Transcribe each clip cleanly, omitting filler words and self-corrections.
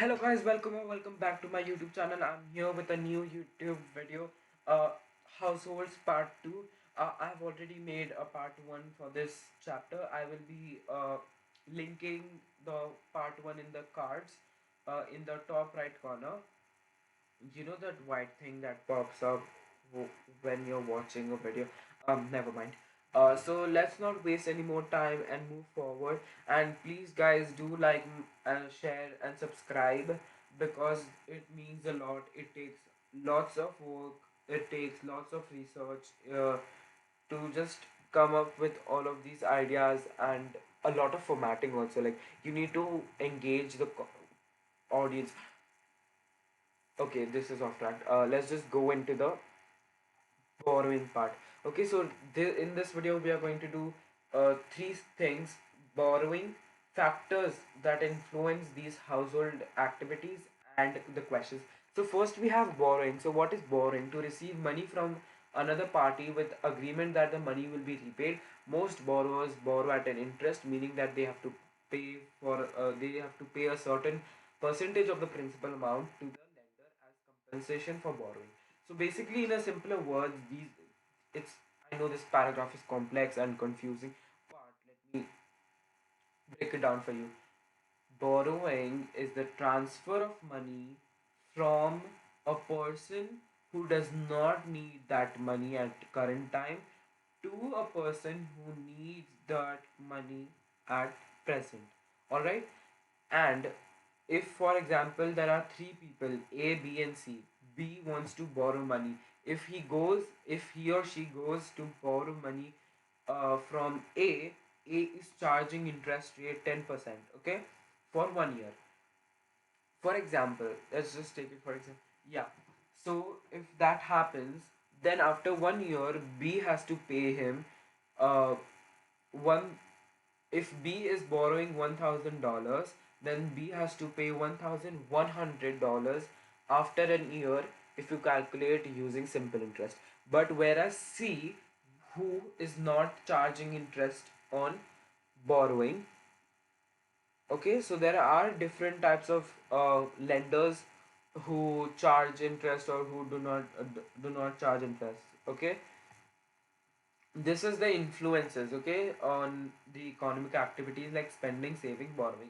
Hello guys, welcome or welcome back to my YouTube channel. I'm here with a new YouTube video, uh, households part 2. I've already made a part 1 for this chapter. I will be linking the part 1 in the cards in the top right corner. You know that white thing that pops up when you're watching a video. Never mind. So let's not waste any more time and move forward, and please guys do like share and subscribe, because it means a lot. It takes lots of work, it takes lots of research to just come up with all of these ideas, and a lot of formatting also. Like, you need to engage the audience. Okay, this is off track. Let's just go into the borrowing part. Okay, so in this video we are going to do three things: borrowing, factors that influence these household activities, and the questions. So first we have borrowing. So what is borrowing? To receive money from another party with agreement that the money will be repaid. Most borrowers borrow at an interest, meaning that they have to pay a certain percentage of the principal amount to the lender as compensation for borrowing. So basically, in a simpler words, it's I know this paragraph is complex and confusing, but let me break it down for you. Borrowing is the transfer of money from a person who does not need that money at current time to a person who needs that money at present. All right? And if, for example, there are three people, A, B, and C, B wants to borrow money. If he or she goes to borrow money from A is charging interest rate 10%, okay, for 1 year. For example, let's just take it for example. Yeah. So if that happens, then after 1 year, B has to pay him uh, one if B is borrowing $1,000, then B has to pay $1,100 after an year if you calculate using simple interest. But whereas C, who is not charging interest on borrowing, okay, so there are different types of lenders who charge interest or who do not charge interest. Okay, this is the influences, okay, on the economic activities like spending, saving, borrowing.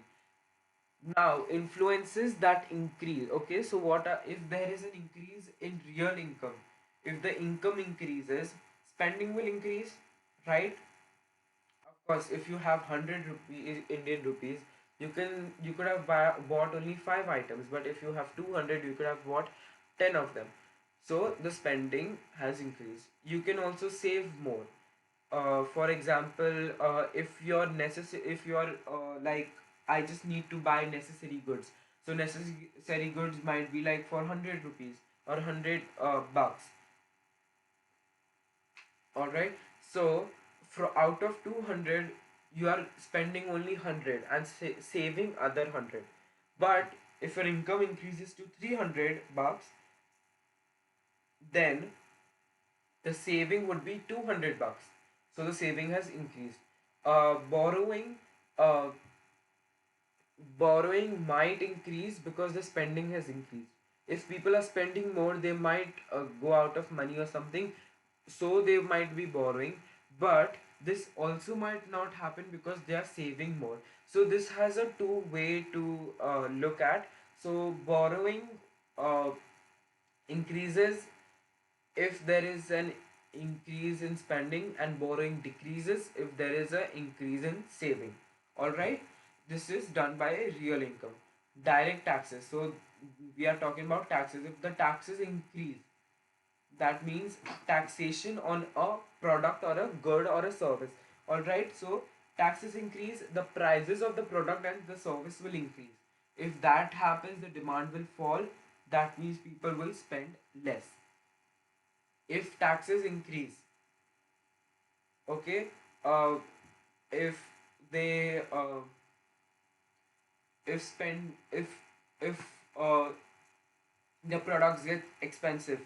Now, influences that increase. Okay, so what are, if there is an increase in real income? If the income increases, spending will increase, right? Of course, if you have 100 rupees, Indian rupees, you could have bought only 5 items, but if you have 200, you could have bought 10 of them. So the spending has increased. You can also save more. For example, if you're like, I just need to buy necessary goods. So necessary goods might be like for 100 rupees or 100 bucks. All right. So out of 200, you are spending only 100 and saving other 100. But if your income increases to 300 bucks, then the saving would be 200 bucks. So the saving has increased. Borrowing, uh, borrowing might increase because the spending has increased. If people are spending more, they might go out of money or something, so they might be borrowing. But this also might not happen because they are saving more. So this has a two way to look at. So borrowing uh, increases if there is an increase in spending, and borrowing decreases if there is an increase in saving. All right, this is done by a real income. Direct taxes. So we are talking about taxes. If the taxes increase, that means taxation on a product or a good or a service. All right, so taxes increase, the prices of the product and the service will increase. If that happens, the demand will fall. That means people will spend less. If taxes increase, okay, uh, if they if spend if the products get expensive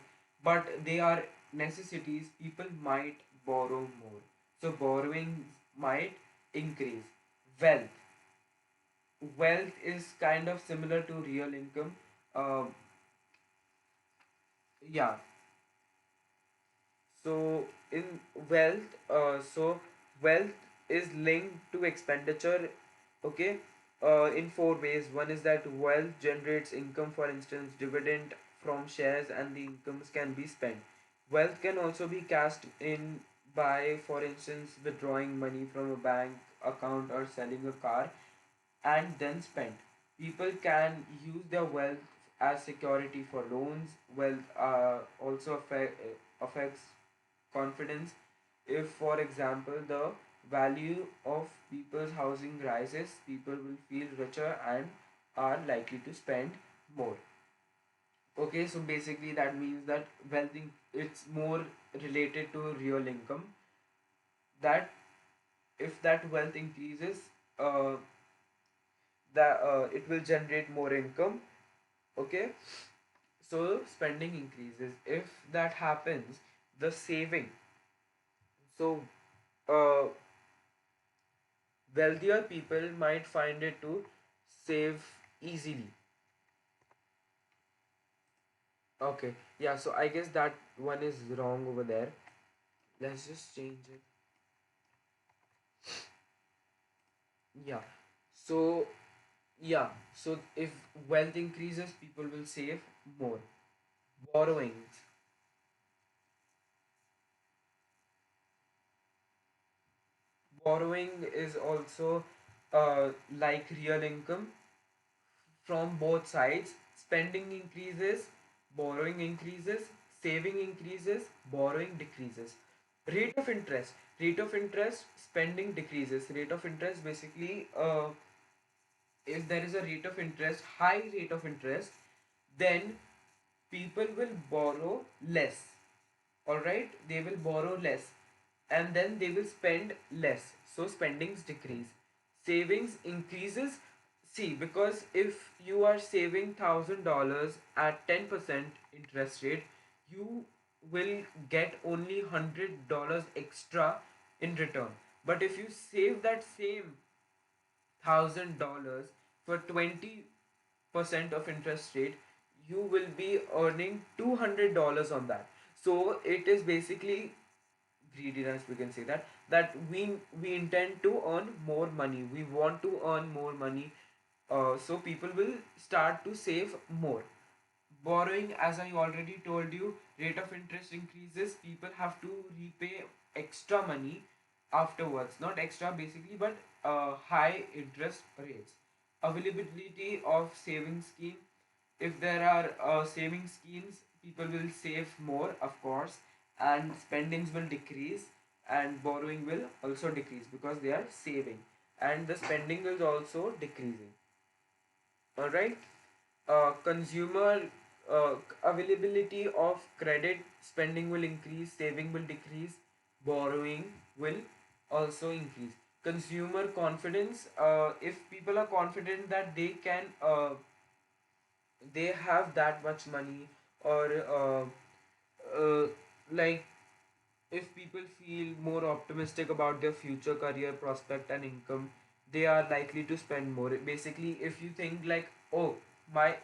but they are necessities, people might borrow more, so borrowing might increase. Wealth. wealth is kind of similar to real income. Uh, yeah, so in wealth, wealth is linked to expenditure, okay, in four ways. One is that wealth generates income, for instance, dividend from shares, and the incomes can be spent. Wealth can also be cashed in by, for instance, withdrawing money from a bank account or selling a car and then spent. People can use their wealth as security for loans. Wealth also affects confidence. If, for example, the value of people's housing rises, people will feel richer and are likely to spend more. Okay, so basically that means that it's more related to real income. That if that wealth increases, uh, that it will generate more income. Okay, so spending increases. If that happens, the saving. So uh, wealthier people might find it to save easily. Okay, yeah, so I guess that one is wrong over there. Let's just change it. Yeah, so yeah, so if wealth increases, people will save more. Borrowings. Borrowing is also like real income from both sides. Spending increases, borrowing increases, saving increases, borrowing decreases. Rate of interest. Rate of interest, spending decreases. Rate of interest basically, if there is a rate of interest, high rate of interest, then people will borrow less. Alright, they will borrow less and then they will spend less. So spendings decrease. Savings increases. See, because if you are saving $1,000 at 10% interest rate, you will get only $100 extra in return. But if you save that same $1,000 for 20% of interest rate, you will be earning $200 on that. So it is basically greediness, we can say that we intend to earn more money, we want to earn more money, so people will start to save more. Borrowing, as I already told you, rate of interest increases, people have to repay extra money afterwards, not extra basically, but high interest rates. Availability of saving scheme. If there are saving schemes, people will save more, of course, and spendings will decrease, and borrowing will also decrease because they are saving, and the spending is also decreasing. All right. Consumer availability of credit, spending will increase, saving will decrease, borrowing will also increase. Consumer confidence, if people are confident that they have that much money, or uh, like if people feel more optimistic about their future career prospect and income, they are likely to spend more. Basically, if you think like, oh, my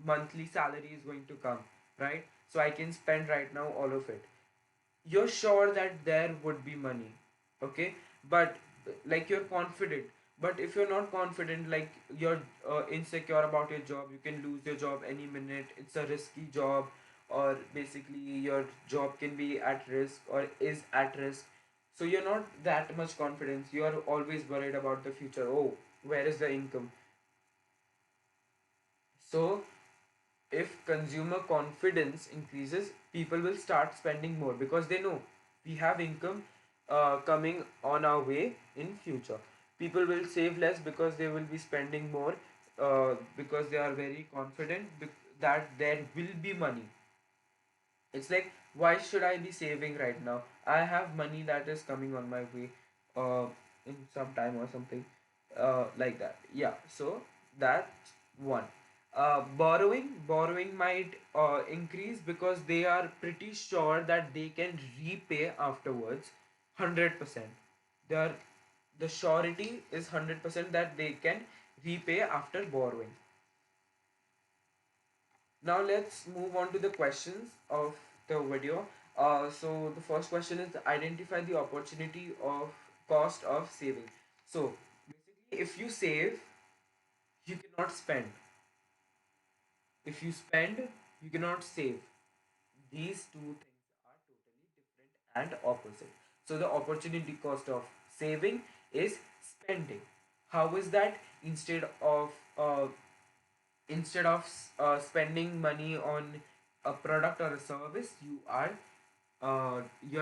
monthly salary is going to come, right? So I can spend right now all of it. You're sure that there would be money, okay? But like you're confident. But if you're not confident, like you're insecure about your job, you can lose your job any minute. It's a risky job, or basically your job can be at risk or is at risk. So you're not that much confidence. You are always worried about the future. Oh, where is the income? So if consumer confidence increases, people will start spending more because they know we have income coming on our way in future. People will save less because they will be spending more, because they are very confident that there will be money. It's like, why should I be saving right now? I have money that is coming on my way uh, in some time or something like that. Yeah, so that's one. Borrowing might increase because they are pretty sure that they can repay afterwards 100%. They are, the surety is 100% that they can repay after borrowing. Now let's move on to the questions of the video. So the first question is identify the opportunity of cost of saving. So basically, if you save, you cannot spend. If you spend, you cannot save. These two things are totally different and opposite. So the opportunity cost of saving is spending. How is that? Instead of spending money on a product or a service, you are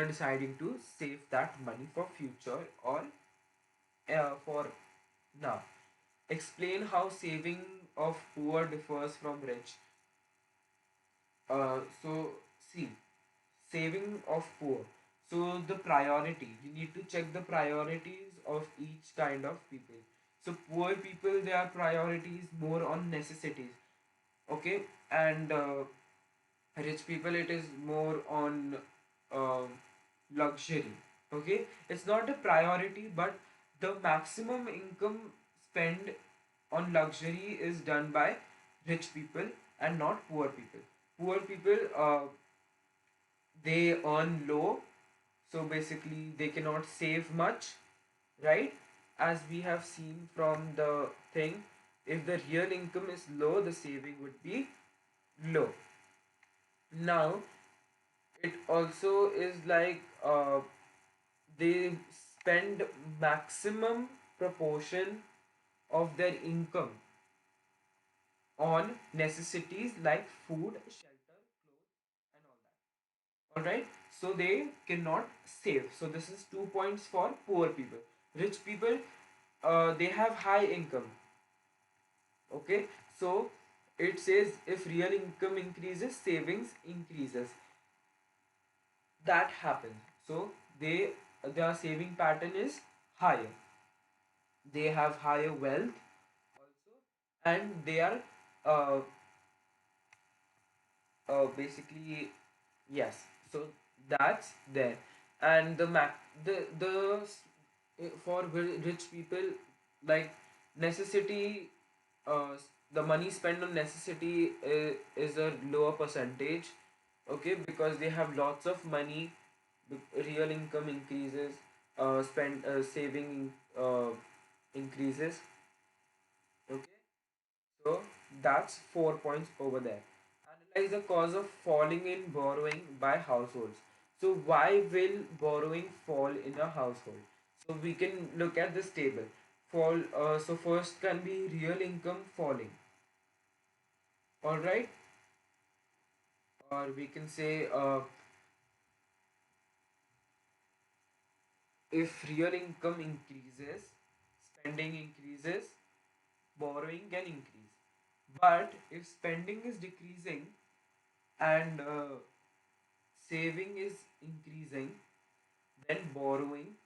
deciding to save that money for future or for now. Explain how saving of poor differs from rich. So see, saving of poor. So the priority, you need to check the priorities of each kind of people. So poor people, their priorities more on necessities, okay, and rich people it is more on uh, luxury, okay. It's not a priority, but the maximum income spent on luxury is done by rich people and not poor people. Poor people, they earn low, so basically they cannot save much, right? As we have seen from the thing, if the real income is low, the saving would be low. Now it also is like they spend maximum proportion of their income on necessities like food, shelter, clothes, and all that. All right, so they cannot save. So this is 2 points for poor people. Rich people, they have high income. Okay, so it says if real income increases, savings increases. That happens. So they their saving pattern is higher. They have higher wealth also, and they are uh, basically, yes. So that's there. And for rich people, like necessity, the money spent on necessity is a lower percentage, okay, because they have lots of money. Real income increases, spend saving increases, okay. So that's 4 points over there. Analyze the cause of falling in borrowing by households. So why will borrowing fall in a household? So we can look at this table. So first can be real income falling. All right, or we can say if real income increases, spending increases, borrowing can increase. But if spending is decreasing and saving is increasing, then borrowing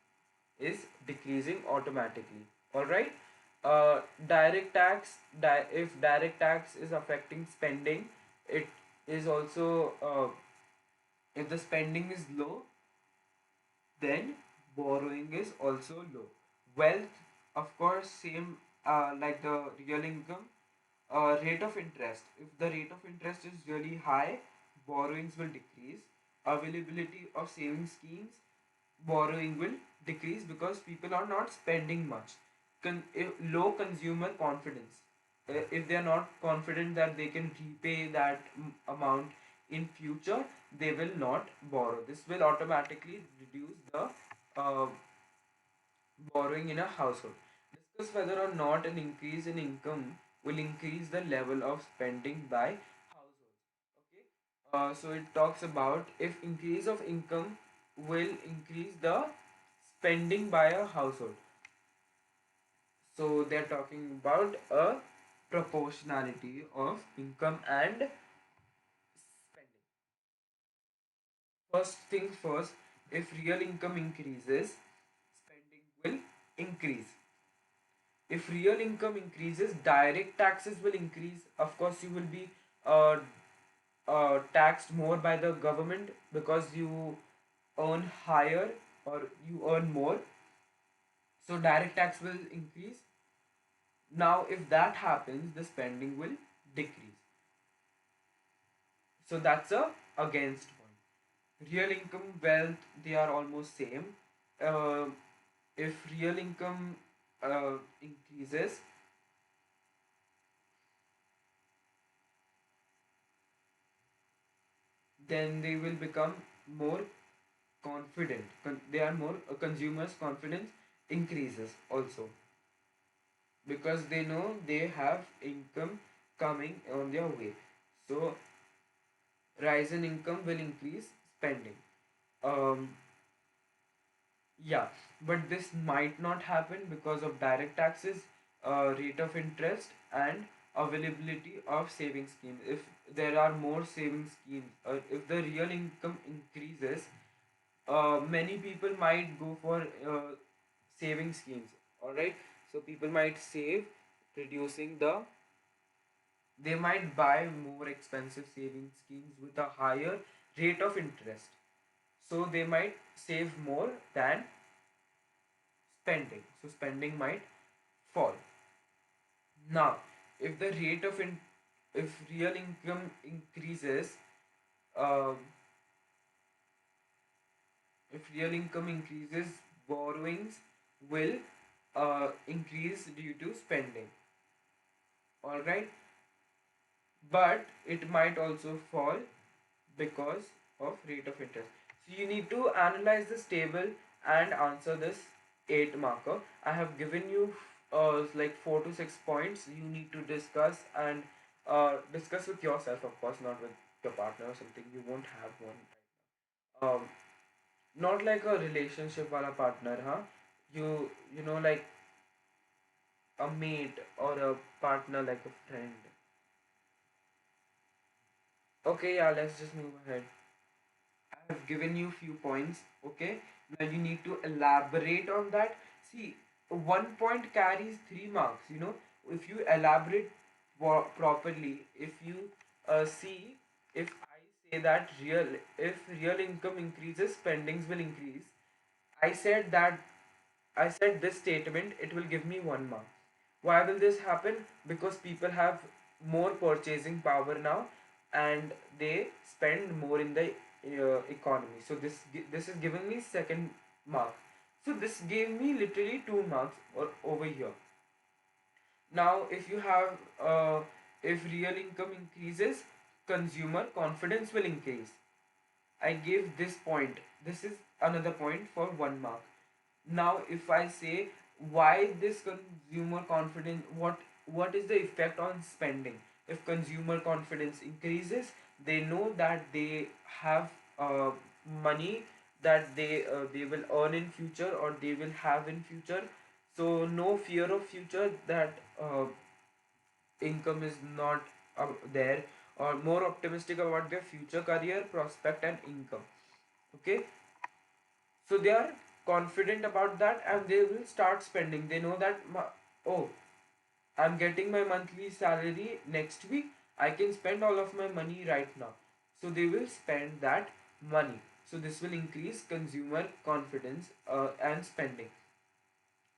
is decreasing automatically. All right. Direct tax. If direct tax is affecting spending, it is also if the spending is low, then borrowing is also low. Wealth, of course, same like the real income. Rate of interest. If the rate of interest is really high, borrowings will decrease. Availability of saving schemes, borrowing will decrease because people are not spending much. Low consumer confidence. If they are not confident that they can repay that amount in future, they will not borrow. This will automatically reduce the uh, borrowing in a household. Discuss whether or not an increase in income will increase the level of spending by households. Okay, so it talks about if increase of income will increase the spending by a household. So they're talking about a proportionality of income and spending. First thing first, if real income increases, spending will increase. If real income increases, direct taxes will increase. Of course, you will be uh, taxed more by the government because you earn higher or you earn more. So direct tax will increase. Now if that happens, the spending will decrease. So that's a against point. Real income, wealth, they are almost same. uh, if real income increases, then they will become more confident. They are more consumers confidence increases also, because they know they have income coming on their way. So rise in income will increase spending. um yeah, but this might not happen because of direct taxes, rate of interest, and availability of saving schemes. If there are more saving schemes, if the real income increases, many people might go for saving schemes. All right, so people might save, reducing the they might buy more expensive saving schemes with a higher rate of interest, so they might save more than spending, so spending might fall. Now if the rate of if real income increases, um, if real income increases, borrowings will increase due to spending. All right, but it might also fall because of rate of interest. So you need to analyze this table and answer this 8 marker. I have given you like 4 to 6 points you need to discuss, and discuss with yourself, of course, not with your partner or something. You won't have one. Not like a relationship wala partner, huh? You know, like a mate or a partner, like a friend. Okay, yeah, let's just move ahead. I have given you few points. Okay, now you need to elaborate on that. See, one point carries 3 marks. If you elaborate properly, if you see, if I say that if real income increases, spendings will increase. I said that I said this statement, it will give me 1 mark. Why will this happen? Because people have more purchasing power now, and they spend more in the economy. So this is giving me second mark. So this gave me literally 2 marks over here. Now, if real income increases, consumer confidence will increase. I gave this point. This is another point for 1 mark. Now if I say why this consumer confidence, what is the effect on spending? If consumer confidence increases, they know that they have money that they will earn in future, or they will have in future. So no fear of future, that income is not there, or more optimistic about their future career prospect and income. Okay, so they are confident about that, and they will start spending. They know that, oh, I'm getting my monthly salary next week, I can spend all of my money right now. So they will spend that money. So this will increase consumer confidence and spending.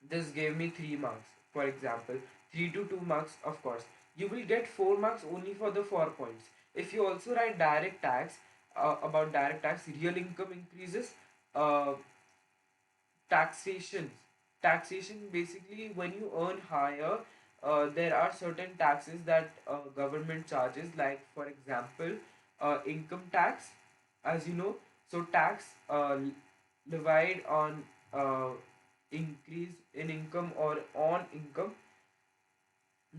This gave me 3 marks, for example. 3 to 2 marks, of course. You will get 4 marks only for the 4 points. If you also write direct tax, about direct tax, real income increases, uh, taxation. Taxation, basically, when you earn higher, there are certain taxes that government charges, like for example, income tax, as you know. So tax levied on increase in income or on income,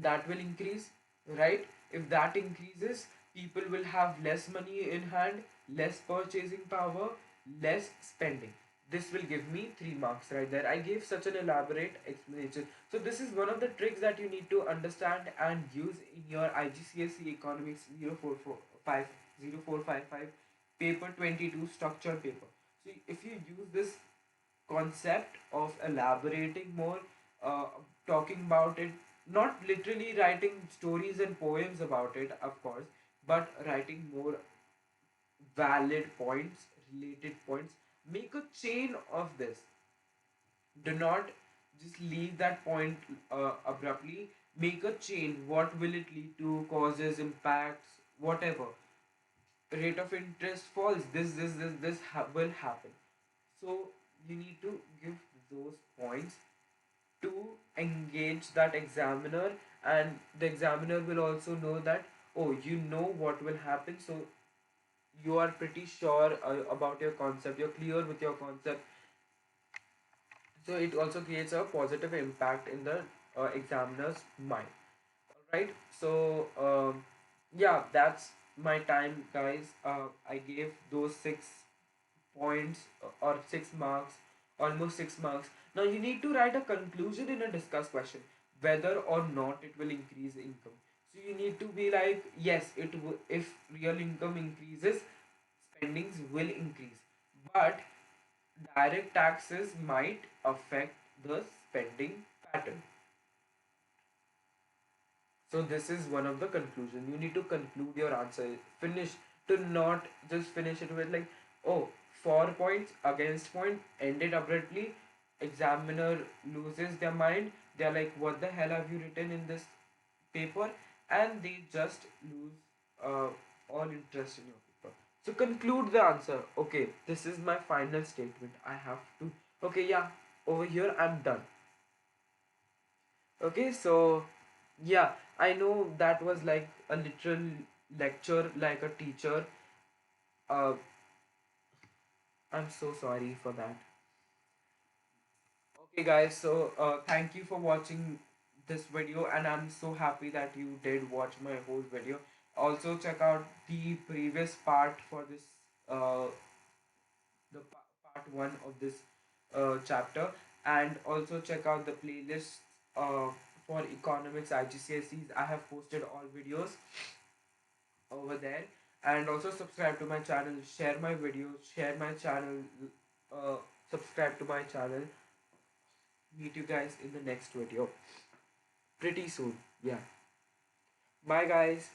that will increase, right? If that increases, people will have less money in hand, less purchasing power, less spending. This will give me 3 marks right there. I gave such an elaborate explanation. So this is one of the tricks that you need to understand and use in your IGCSE Economics 0455 paper 22 structured paper. So if you use this concept of elaborating more, uh, talking about it, not literally writing stories and poems about it, of course, but writing more valid points, related points. Make a chain of this. Do not just leave that point abruptly. make a chain. What will it lead to? Causes, impacts, whatever. Rate of interest falls. This will happen. So you need to give those points to engage that examiner, and the examiner will also know that, oh, you know what will happen, so you are pretty sure about your concept, you're clear with your concept. So it also creates a positive impact in the examiner's mind. Right, so yeah, that's my time, guys. I gave those 6 points or 6 marks, almost 6 marks. Now you need to write a conclusion in a discuss question, whether or not it will increase income. So you need to be like, yes, if real income increases, spendings will increase, but direct taxes might affect the spending pattern. So this is one of the conclusion. You need to conclude your answer. Finish, to not just finish it with like, oh, 4 points against point, ended abruptly. Examiner loses their mind. They're like, what the hell have you written in this paper? And they just lose uh, all interest in your paper. So conclude the answer. Okay, this is my final statement. I have to. Okay, yeah, over here I'm done. Okay, so yeah, I know that was like a literal lecture, like a teacher. Uh, I'm so sorry for that. Okay, guys, so thank you for watching this video, and I'm so happy that you did watch my whole video. Also, check out the previous part for this, uh, part one of this chapter, and also check out the playlist uh, for economics IGCSEs. I have posted all videos over there, and also subscribe to my channel, share my videos, share my channel, uh, subscribe to my channel. Meet you guys in the next video pretty soon. Yeah, bye guys.